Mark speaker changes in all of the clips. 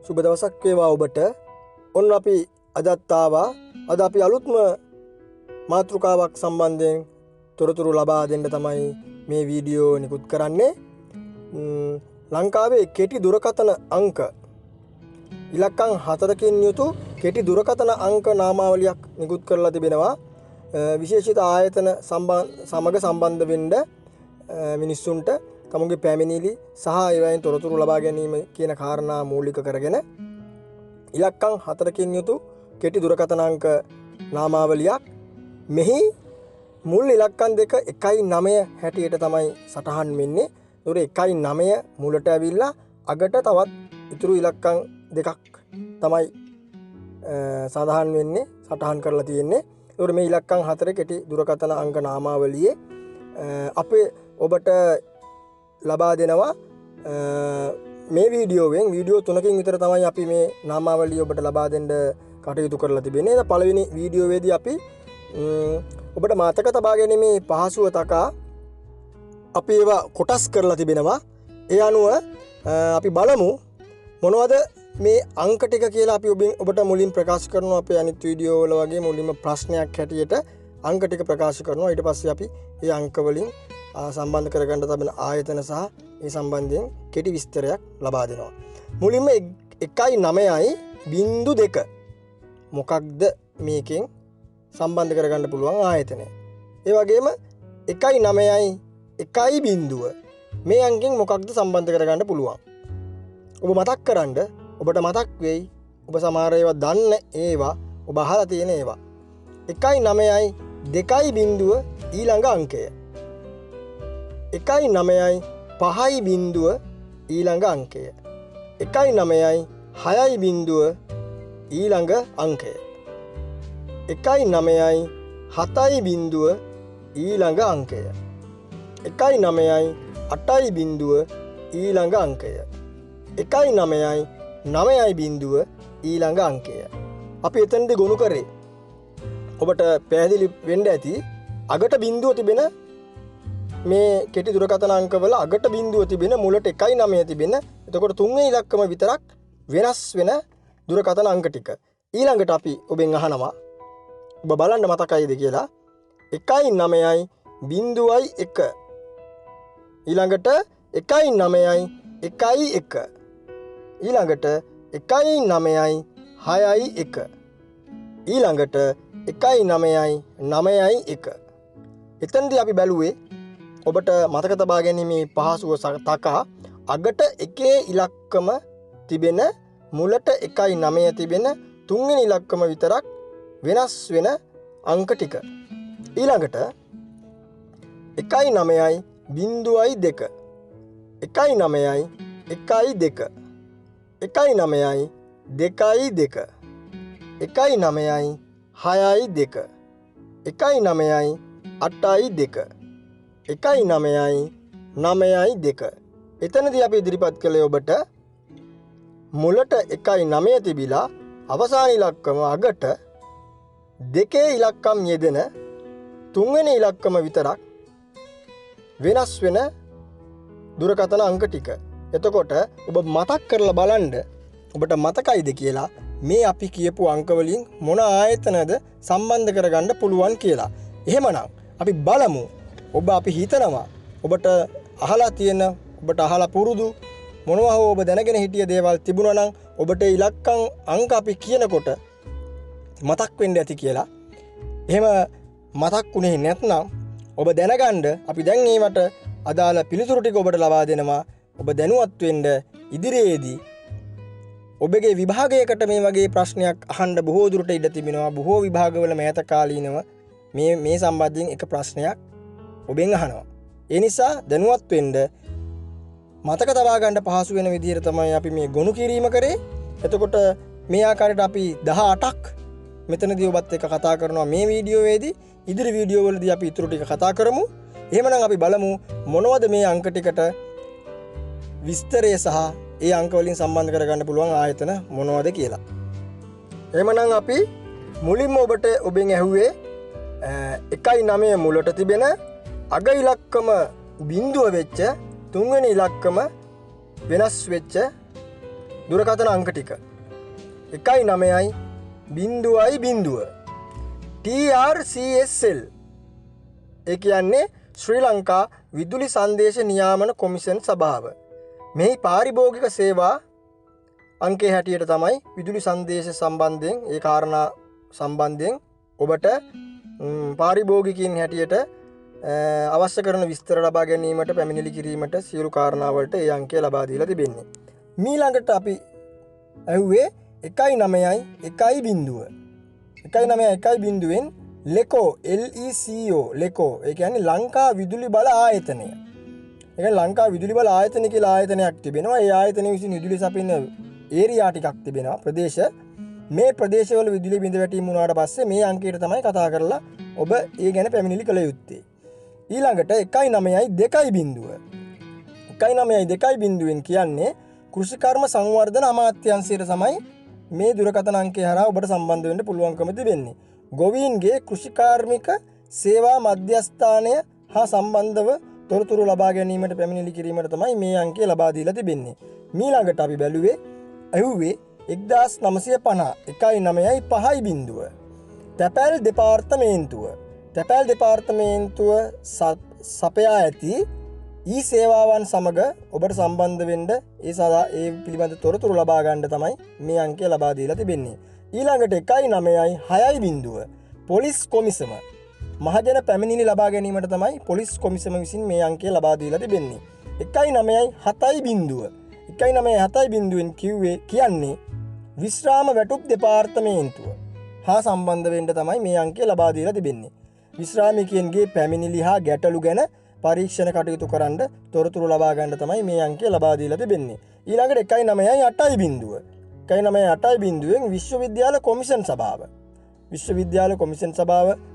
Speaker 1: සුබ දවසක් වේවා ඔබට. ඔන්න අපි අදත් ආවා. අද අපි අලුත්ම මාතෘකාවක් සම්බන්ධයෙන් තොරතුරු ලබා දෙන්න තමයි මේ වීඩියෝ නිකුත් කරන්නේ. ලංකාවේ කෙටි දුරකථන අංක ඉලක්කම් 4කින් යුතු කෙටි දුරකථන අංක නාමාවලියක් නිකුත් කරලා තිබෙනවා. විශේෂිත ආයතන සමග සම්බන්ධ වෙන්න මිනිස්සුන්ට තමුන්ගේ පැමිණිලි සහ ඒවායින් තොරතුරු ලබා ගැනීම කියන කාරණා මූලික කරගෙන ඉලක්කම් 4කින් යුතු කෙටි දුරකථන අංක නාමාවලියක්. මෙහි මුල් ඉලක්කම් දෙක 1.9 හැටියට තමයි සටහන් වෙන්නේ. ඒතොර 1.9 මුලට ඇවිල්ලා අගට තවත් ඉතුරු ඉලක්කම් දෙකක් තමයි සඳහන් වෙන්නේ, සටහන් කරලා තියෙන්නේ. ඒතොර මේ ඉලක්කම් 4 කෙටි දුරකථන අංක නාමාවලියේ අපේ ඔබට ලබා දෙනවා මේ වීඩියෝවෙන් වීඩියෝ 3කින් විතර තමයි අපි මේ නාමාවලිය ඔබට ලබා දෙන්න කටයුතු කරලා තිබෙන්නේ. පළවෙනි වීඩියෝවේදී අපි ඔබට මතක තබා ගැනීමේ පහසුව තකා අපි ඒවා කොටස් කරලා තිබෙනවා. ඒ අනුව අපි බලමු මොනවද මේ අංක ටික කියලා අපි ඔබට මුලින් ප්‍රකාශ කරනවා. අපේ අනිත් වීඩියෝ වල වගේ මුලින්ම ප්‍රශ්නයක් හැටියට අංක ටික ප්‍රකාශ කරනවා. ඊට පස්සේ අපි මේ අංක වලින් සම්බන්ධ කරගන්න තිබෙන ආයතන සහ ඒ සම්බන්ධයෙන් කෙටි විස්තරයක් ලබා දෙනවා. මුලින්ම 1.9.2 මොකක්ද මේකෙන් සම්බන්ධ කරගන්න පුළුවන් ආයතනය. ඒ වගේම 1.9.1 මේ අංකෙන් මොකක්ද සම්බන්ධ කරගන්න පුළුවන්. ඔබ මතක් කරන්න, ඔබට මතක් වෙයි. ඔබ සමහර ඒවා දන්න ඒවා, ඔබ අහලා තියෙන ඒවා. 1.9.2 ඊළඟ අංකය. 1.9.5 ඊළඟ අංකය. 1.9.6 ඊළඟ අංකය. 1.9.7 ඊළඟ අංකය. 1.9.8 ඊළඟ අංකය. 1.9.9 ඊළඟ අංකය. අපි එතනදී ගොනු කරේ ඔබට පැහැදිලි වෙන්න ඇති අගට බිඳුව තිබෙන මේ කෙටි දුරකථන අංකවල අගට බිඳුව තිබෙන මුලට 1.9 තිබෙන. එතකොට තුන්වෙනි ඉලක්කම විතරක් වෙනස් වෙන දුරකථන අංක ටික. ඊළඟට අපි ඔබෙන් අහනවා ඔබ බලන්න මතකයිද කියලා. 1.9.1 ඊළඟට 1.9.1 ඊළඟට 1.9.6 ඊළඟට 1.9.9 එතනදී අපි බැලුවේ ඔබට මතක තබා ගැනීමේ පහසුව තකා අගට එකේ ඉලක්කම තිබෙන මුලට 1.9 තිබෙන තුන්වෙනි ඉලක්කම විතරක් වෙනස් වෙන අංක ටික. ඊළඟට 1.9.2 1.9.1 1.9.2 1.9.2 1.9.6 1.9.8 1.9.9 එතනදී අපි ඉදිරිපත් කළේ ඔබට මුලට 1.9 තිබිලා අවසාන ඉලක්කම අගට දෙකේ ඉලක්කම් යෙදෙන තුන්වෙනි ඉලක්කම විතරක් වෙනස් වෙන දුරකථන අංක ටික. එතකොට ඔබ මතක් කරලා බලන්න ඔබට මතකයිද කියලා මේ අපි කියපු අංක වලින් මොන ආයතනද සම්බන්ධ කරගන්න පුළුවන් කියලා. එහෙමනම් අපි බලමු. අපි හිතනවා ඔබට අහලා තියෙන, ඔබට අහලා පුරුදු මොනවා හෝ ඔබ දැනගෙන හිටිය දේවල් තිබුණා නම් ඔබට ඉලක්කම් අංක අපි කියනකොට මතක් වෙන්න ඇති කියලා. එහෙම මතක් වුණේ නැත්නම් ඔබ දැනගන්න අපි දැන් ඒවට අදාළ පිළිතුරු ටික ඔබට ලබා දෙනවා. ඔබ දැනුවත් වෙන්න ඉදිරියේදී ඔබගේ විභාගයකට මේ වගේ ප්‍රශ්නයක් අහන්න බොහෝ දුරට ඉඩ තිබෙනවා. බොහෝ විභාගවල මෑත කාලීනව මේ සම්බන්ධයෙන් එක ප්‍රශ්නයක් ඔබෙන් අහනවා. ඒ නිසා දැනුවත් වෙන්න, මතක තබා ගන්න පහසු වෙන විදිහට තමයි අපි මේ ගොනු කිරීම කරේ. එතකොට මේ ආකාරයට අපි 18ක් මෙතනදී ඔබත් එක්ක කතා කරනවා මේ වීඩියෝවේදී. ඉදිරි වීඩියෝ වලදී අපි ඊටු ටික කතා කරමු. එහෙමනම් අපි බලමු මොනවද මේ අංක ටිකට විස්තරය සහ ඒ අංක වලින් සම්බන්ධ කරගන්න පුළුවන් ආයතන මොනවද කියලා. එහෙමනම් අපි මුලින්ම ඔබෙන් ඇහුවේ 1.9 මුලට තිබෙන අග ඉලක්කම බිඳුව වෙච්ච තුන්වෙනි ඉලක්කම වෙනස් වෙච්ච දුරකථන අංක ටික 19.0.0 TRCSL ඒ කියන්නේ ශ්‍රී ලංකා විදුලි සංදේශ නියාමන කොමිෂන් සභාව. මෙහි පාරිභෝගික සේවා අංකයේ හැටියට තමයි විදුලි සංදේශ සම්බන්ධයෙන් ඒ කාරණා සම්බන්ධයෙන් ඔබට පාරිභෝගිකයින් හැටියට අවශ්‍ය කරන විස්තර ලබා ගැනීමට පැමිණිලි කිරීමට සියලු කාරණාවලට ඒ අංකය ලබා දීලා තිබෙන්නේ. මීළඟට අපි ඇහුවේ 1.9.1.0 1.9.1.0ෙන් ලෙකෝ LECO ලෙකෝ ඒ කියන්නේ ලංකා විදුලි බල ආයතනය. ඒ කියන්නේ ලංකා විදුලි බල ආයතන කියලා ආයතනයක් තිබෙනවා. ඒ ආයතනය විසින් විදුලි සපයන ඒරියා ටිකක් තිබෙනවා ප්‍රදේශ. මේ ප්‍රදේශවල විදුලි බිඳ වැටීම වුණාට පස්සේ මේ අංකයට තමයි කතා කරලා ඔබ ඒ ගැන පැමිණිලි කළ යුත්තේ. ඊළඟට 1.9.2.0 1.9.2.0ෙන් කියන්නේ කෘෂිකර්ම සංවර්ධන අමාත්‍යාංශයට තමයි මේ දුරකථන අංකය හරහා ඔබට සම්බන්ධ වෙන්න පුළුවන්කම තිබෙන්නේ. ගොවීන්ගේ කෘෂිකාර්මික සේවා මධ්‍යස්ථානය හා සම්බන්ධව තොරතුරු ලබා ගැනීමට පැමිණිලි කිරීමට තමයි මේ අංකය ලබා දීලා තිබෙන්නේ. මීළඟට අපි බැලුවේ ඇහුවේ 1950 තැපැල් දෙපාර්තමේන්තුව සපයා ඇති ඊ සේවාවන් සමග ඔබට සම්බන්ධ වෙන්න ඒ සඳහා ඒ පිළිබඳ තොරතුරු ලබා ගන්න තමයි මේ අංකය ලබා දීලා තිබෙන්නේ. ඊළඟට 1.9.6.0 පොලිස් කොමිසම මහජන පැමිණිලි ලබා ගැනීමට තමයි පොලිස් කොමිසම විසින් මේ අංකය ලබා දීලා තිබෙන්නේ. 1.9.7.0 1.9.7.0ෙන් කියන්නේ විශ්‍රාම වැටුප් දෙපාර්තමේන්තුව හා සම්බන්ධ වෙන්න තමයි මේ අංකය ලබා දීලා තිබෙන්නේ. විශ්‍රාමිකයන්ගේ පැමිණිලි හා ගැටලු ගැන පරීක්ෂණ කටයුතු කරන්න තොරතුරු ලබා ගන්න තමයි මේ අංකය ලබා දීලා තිබෙන්නේ. ඊළඟට 1.9.8.0 1.9.8.0ෙන් විශ්වවිද්‍යාල කොමිෂන් සභාව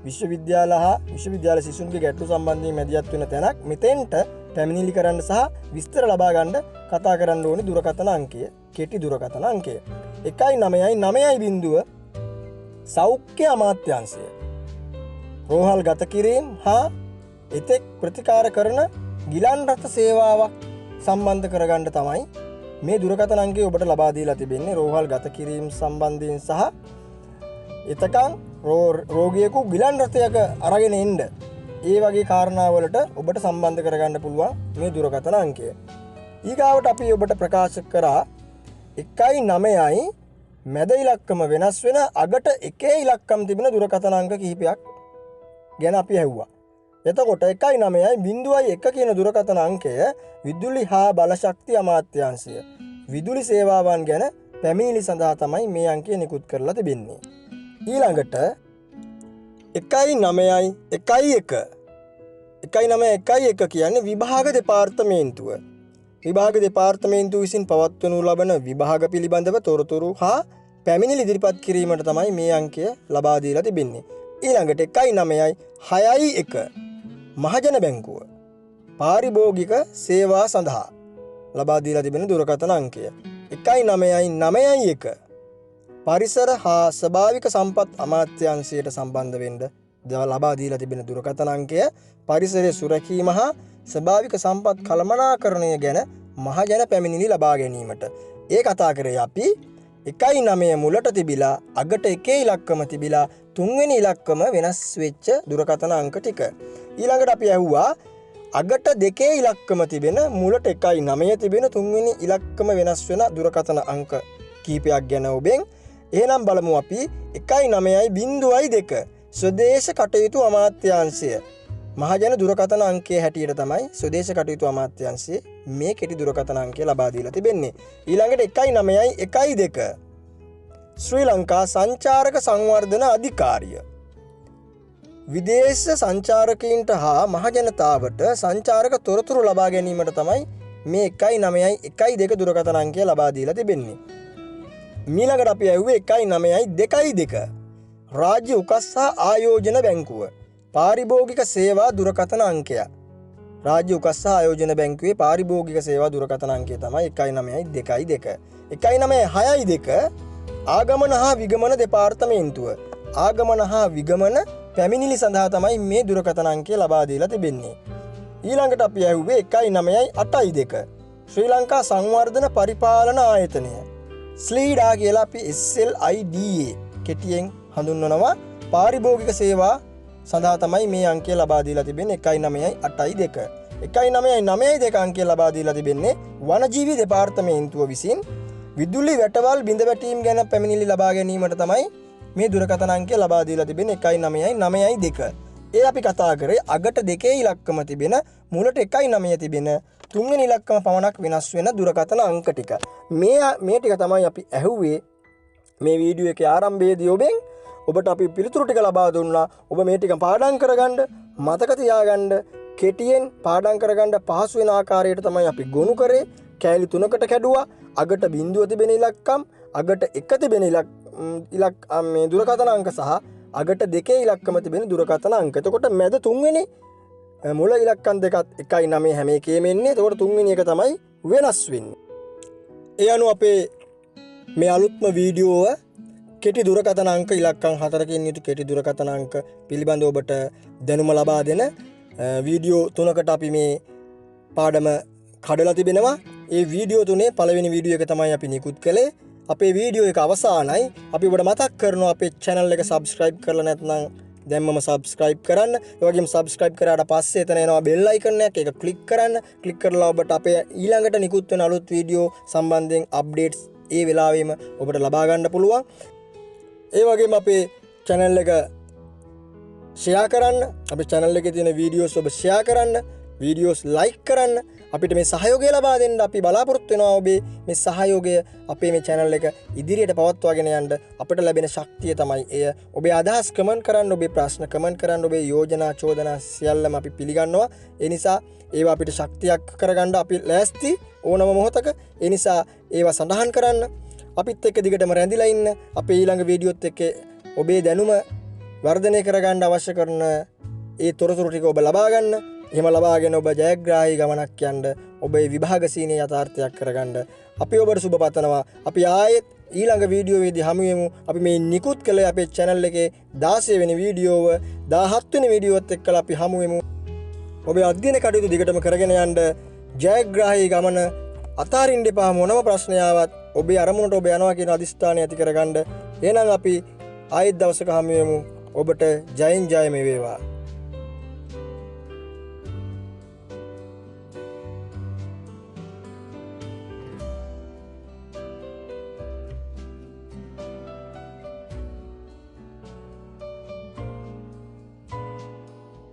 Speaker 1: විශ්වවිද්‍යාල හා විශ්වවිද්‍යාල සිසුන්ගේ ගැටලු සම්බන්ධයෙන් මැදිහත් වෙන තැනක්. මෙතෙන්ට පැමිණිලි කරන්න සහ විස්තර ලබා ගන්න කතා කරන්න ඕනේ දුරකථන අංකය, කෙටි දුරකථන අංකය. 1.9.9.0 සෞඛ්‍ය අමාත්‍යාංශය රෝහල් ගත කිරීම හා එතෙක් ප්‍රතිකාර කරන ගිලන් රථ සේවාවක් සම්බන්ධ කරගන්න තමයි මේ දුරකථන අංකය ඔබට ලබා දීලා තිබෙන්නේ. රෝහල් ගත කිරීම සම්බන්ධයෙන් සහ එතකන් රෝගියෙකු ගිලන් රථයක අරගෙන එන්න ඒ වගේ කාරණාවලට ඔබට සම්බන්ධ කරගන්න පුළුවන් මේ දුරකථන අංකය. ඊගාවට අපි ඔබට ප්‍රකාශ කරා 1.9යි මැද ඉලක්කම වෙනස් වෙන අගට එකේ ඉලක්කම් තිබෙන දුරකථන අංක කිහිපයක් ගැන අපි ඇහුවා. එතකොට 1.9.1 කියන දුරකථන අංකය විදුලි හා බලශක්ති අමාත්‍යාංශය විදුලි සේවාවන් ගැන පැමිණිලි සඳහා තමයි මේ අංකය නිකුත් කරලා තිබෙන්නේ. ඊළඟට 1.9.1 කියන්නේ විභාග දෙපාර්තමේන්තුව. විභාග දෙපාර්තමේන්තුව විසින් පවත්වනු ලබන විභාග පිළිබඳව තොරතුරු හා පැමිණිලි ඉදිරිපත් කිරීමට තමයි මේ අංකය ලබා දීලා තිබෙන්නේ. ඊළඟට 1.9.6.1 මහජන බැංකුව පාරිභෝගික සේවා සඳහා ලබා දීලා තිබෙන දුරකථන අංකය. 1.9.9.1 පරිසර හා ස්වභාවික සම්පත් අමාත්‍යාංශයට සම්බන්ධ වෙන්න ලබා දීලා තිබෙන දුරකථන අංකය පරිසරයේ සුරැකීම හා ස්වභාවික සම්පත් කළමනාකරණය ගැන මහජන පැමිණිලි ලබා ගැනීමට. ඒ කතා කරේ අපි 1.9 මුලට තිබිලා අගට එකේ ඉලක්කම තිබිලා තුන්වෙනි ඉලක්කම වෙනස් වෙච්ච දුරකථන අංක ටික. ඊළඟට අපි ඇහුවා අගට දෙකේ ඉලක්කම තිබෙන මුලට 1.9 තිබෙන තුන්වෙනි ඉලක්කම වෙනස් වෙන දුරකථන අංක කීපයක් ගැන ඔබෙන්. එහෙනම් බලමු අපි 1.9.2 ස්වදේශ කටයුතු අමාත්‍යාංශය මහජන දුරකථන අංකයේ හැටියට තමයි ස්වදේශ කටයුතු අමාත්‍යාංශයේ මේ කෙටි දුරකථන අංකය ලබා දීලා තිබෙන්නේ. ඊළඟට 1.9.1.2 ශ්‍රී ලංකා සංචාරක සංවර්ධන අධිකාරිය විදේශ සංචාරකයින්ට හා මහජනතාවට සංචාරක තොරතුරු ලබා ගැනීමට තමයි මේ 1.9.1.2 දුරකථන අංකය ලබා දීලා තිබෙන්නේ. ඊළඟට අපි ඇහුවේ 1.9.2.2 රාජ්‍ය උකස් සහ ආයෝජන බැංකුව පාරිභෝගික සේවා දුරකථන අංකය. රාජ්‍ය උකස් සහ ආයෝජන බැංකුවේ පාරිභෝගික සේවා දුරකථන අංකය තමයි 1.9.2.2. 1.9.6.2 ආගමන හා විගමන දෙපාර්තමේන්තුව ආගමන හා විගමන පැමිණිලි සඳහා තමයි මේ දුරකථන අංකය ලබා දීලා තිබෙන්නේ. ඊළඟට අපි ඇහුවේ 1.9.8.2 ශ්‍රී ලංකා සංවර්ධන පරිපාලන ආයතනය ස්ලීඩා කියලා අපි SLIDA කෙටියෙන් හඳුන්වනවා. පාරිභෝගික සේවා සඳහා තමයි මේ අංකය ලබා දීලා තිබෙන්නේ 19882. 19992 අංකය ලබා දීලා තිබෙන්නේ වනජීවි දෙපාර්තමේන්තුව විසින් විදුලි වැටවල් බිඳ වැටීම් ගැන පැමිණිලි ලබා ගැනීමට තමයි මේ දුරකථන අංකය ලබා දීලා තිබෙන්නේ 19992. ඒ අපි කතා කරේ අගට 2 ඉලක්කම තිබෙන මුලට 19 තිබෙන තුන්වෙනි ඉලක්කම පමණක් වෙනස් වෙන දුරකථන අංක ටික. මේ ටික තමයි අපි ඇහුවේ මේ වීඩියෝ එකේ ආරම්භයේදී ඔබෙන්. ඔබට අපි පිළිතුරු ටික ලබා දුන්නා. ඔබ මේ ටික පාඩම් කරගන්න, මතක තියාගන්න, කෙටියෙන් පාඩම් කරගන්න පහසු වෙන ආකාරයට තමයි අපි ගොනු කරේ. කෑලි 3කට කැඩුවා. අගට බිඳුව තිබෙන ඉලක්කම්, අගට 1 තිබෙන මේ දුරකථන අංක සහ අගට 2 ඉලක්කම තිබෙන දුරකථන අංක. එතකොට මැද තුන්වෙනි මුල ඉලක්කම් දෙකත් 1.9 හැම එකේම එන්නේ. එතකොට තුන්වෙනි එක තමයි වෙනස් වෙන්නේ. ඒ අනුව අපේ මේ අලුත්ම වීඩියෝව කෙටි දුරකථන අංක ඉලක්කම් 4කින් යුතු කෙටි දුරකථන අංක පිළිබඳව ඔබට දැනුම ලබා දෙන වීඩියෝ 3කට අපි මේ පාඩම කඩලා තිබෙනවා. ඒ වීඩියෝ 3 පළවෙනි වීඩියෝ එක තමයි අපි නිකුත් කළේ. අපේ වීඩියෝ එක අවසానයි. අපි ඔබට මතක් කරනවා අපේ channel එක subscribe කරලා නැත්නම් දැන්මම subscribe කරන්න. ඒ වගේම subscribe කරාට පස්සේ එතන එනවා bell icon එක. ඒක click කරන්න. click කරලා ඔබට අපේ ඊළඟට නිකුත් වෙන අලුත් වීඩියෝ සම්බන්ධයෙන් updates ඒ වෙලාවෙම ඔබට ලබා ගන්න පුළුවන්. ඒ වගේම අපේ channel එක share කරන්න. අපේ channel එකේ තියෙන videos ඔබ share කරන්න. videos like කරන්න. අපිට මේ සහයෝගය ලබා දෙන්න අපි බලාපොරොත්තු වෙනවා. ඔබේ මේ සහයෝගය අපේ මේ channel එක ඉදිරියට පවත්වාගෙන යන්න අපිට ලැබෙන ශක්තිය තමයි එය. ඔබේ අදහස් කමෙන්ට් කරන්න, ඔබේ ප්‍රශ්න කමෙන්ට් කරන්න, ඔබේ යෝජනා චෝදනා සියල්ලම අපි පිළිගන්නවා. ඒ නිසා ඒවා අපිට ශක්තියක් කරගන්න අපි ලෑස්ති ඕනම මොහොතක. ඒ නිසා ඒවා සඳහන් කරන්න. අපිත් එක්ක දිගටම රැඳිලා ඉන්න. අපේ ඊළඟ වීඩියෝත් එක්ක ඔබේ දැනුම වර්ධනය කරගන්න අවශ්‍ය කරන ඒ තොරතුරු ටික ඔබ ලබා ගන්න. එහෙම ලබාගෙන ඔබ ජයග්‍රාහී ගමනක් යන්න, ඔබේ විභාග සීනිය යථාර්ථයක් කරගන්න අපි ඔබට සුබ පතනවා. අපි ආයෙත් ඊළඟ වීඩියෝවේදී හමු වෙමු. අපි මේ නිකුත් කළේ අපේ channel එකේ 16 වෙනි වීඩියෝව 17 වෙනි වීඩියෝවත් එක්කලා අපි හමු වෙමු. ඔබේ අධ්‍යයන කටයුතු දිගටම කරගෙන යන්න ජයග්‍රාහී ගමන අතාරින්න එපා. මොනම ප්‍රශ්නයාවත් ඔබේ අරමුණට ඔබ යනවා කියන අදිස්ථානය ඇති කරගන්න. එහෙනම් අපි ආයෙත් දවසක හමු වෙමු. ඔබට ජයෙන් ජය මේ වේවා.